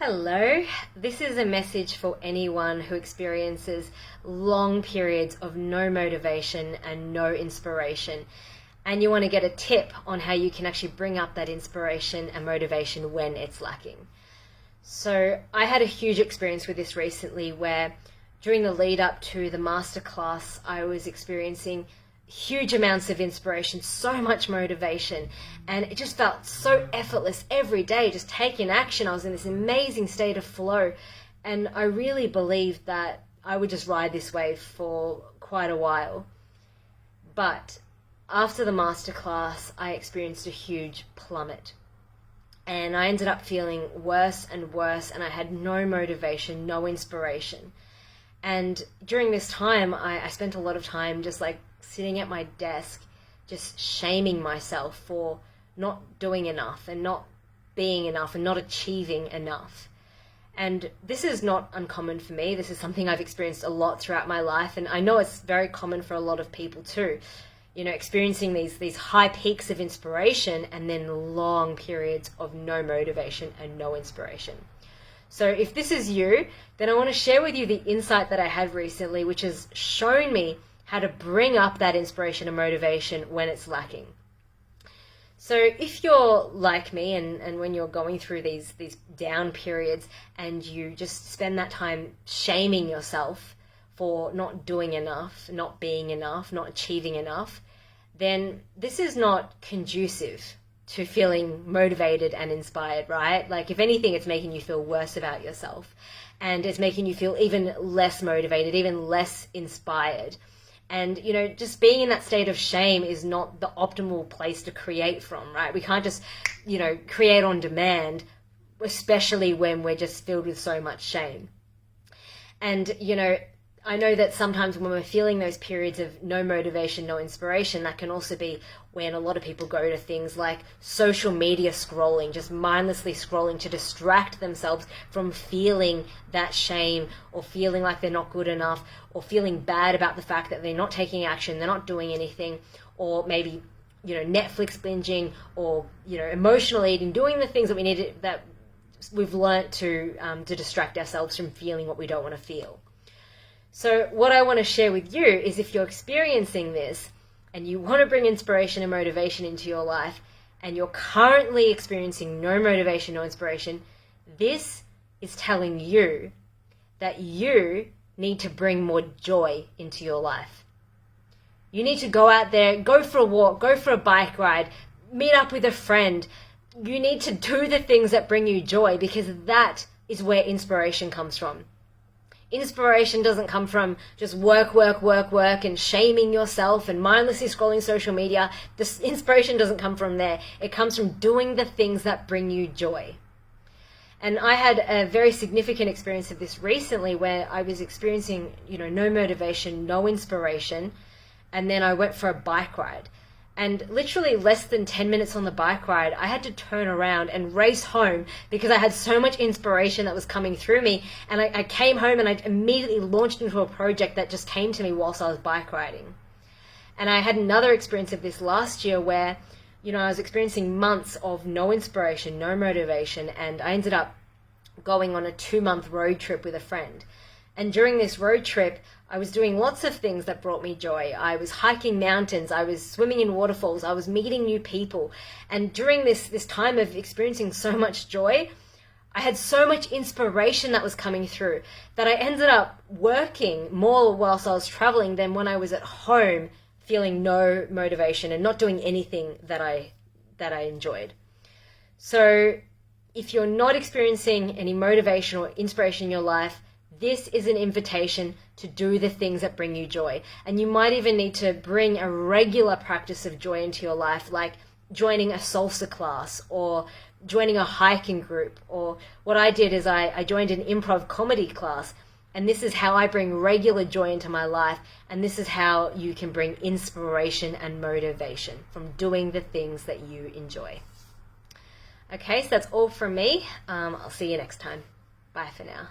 Hello, this is a message for anyone who experiences long periods of no motivation and no inspiration, and you want to get a tip on how you can actually bring up that inspiration and motivation when it's lacking. So I had a huge experience with this recently where during the lead up to the masterclass I was experiencing huge amounts of inspiration, so much motivation, and it just felt so effortless every day, just taking action. I was in this amazing state of flow, and I really believed that I would just ride this wave for quite a while. But after the masterclass, I experienced a huge plummet, and I ended up feeling worse and worse, and I had no motivation, no inspiration. And during this time, I spent a lot of time just like sitting at my desk, just shaming myself for not doing enough and not being enough and not achieving enough. And this is not uncommon for me. This is something I've experienced a lot throughout my life, and I know it's very common for a lot of people too. You know, experiencing these high peaks of inspiration and then long periods of no motivation and no inspiration. So if this is you, then I want to share with you the insight that I had recently, which has shown me how to bring up that inspiration and motivation when it's lacking. So if you're like me and when you're going through these down periods and you just spend that time shaming yourself for not doing enough, not being enough, not achieving enough, then this is not conducive to feeling motivated and inspired, right? Like if anything, it's making you feel worse about yourself, and it's making you feel even less motivated, even less inspired. And, you know, just being in that state of shame is not the optimal place to create from, right? We can't just, create on demand, especially when we're just filled with so much shame. And, I know that sometimes when we're feeling those periods of no motivation, no inspiration, that can also be when a lot of people go to things like social media scrolling, just mindlessly scrolling to distract themselves from feeling that shame or feeling like they're not good enough or feeling bad about the fact that they're not taking action, they're not doing anything, or maybe, Netflix binging or, emotional eating, doing the things that that we've learnt to distract ourselves from feeling what we don't want to feel. So what I want to share with you is if you're experiencing this and you want to bring inspiration and motivation into your life and you're currently experiencing no motivation, no inspiration, this is telling you that you need to bring more joy into your life. You need to go out there, go for a walk, go for a bike ride, meet up with a friend. You need to do the things that bring you joy, because that is where inspiration comes from. Inspiration doesn't come from just work, and shaming yourself and mindlessly scrolling social media. This inspiration doesn't come from there. It comes from doing the things that bring you joy. And I had a very significant experience of this recently where I was experiencing, no motivation, no inspiration. And then I went for a bike ride. And literally less than 10 minutes on the bike ride, I had to turn around and race home because I had so much inspiration that was coming through me. And I came home and I immediately launched into a project that just came to me whilst I was bike riding. And I had another experience of this last year where, I was experiencing months of no inspiration, no motivation, and I ended up going on a 2-month road trip with a friend. And during this road trip, I was doing lots of things that brought me joy. I was hiking mountains, I was swimming in waterfalls, I was meeting new people. And during this time of experiencing so much joy, I had so much inspiration that was coming through that I ended up working more whilst I was traveling than when I was at home feeling no motivation and not doing anything that I enjoyed. So if you're not experiencing any motivation or inspiration in your life, this is an invitation to do the things that bring you joy. And you might even need to bring a regular practice of joy into your life, like joining a salsa class or joining a hiking group. Or what I did is I joined an improv comedy class. And this is how I bring regular joy into my life. And this is how you can bring inspiration and motivation from doing the things that you enjoy. Okay, so that's all from me. I'll see you next time. Bye for now.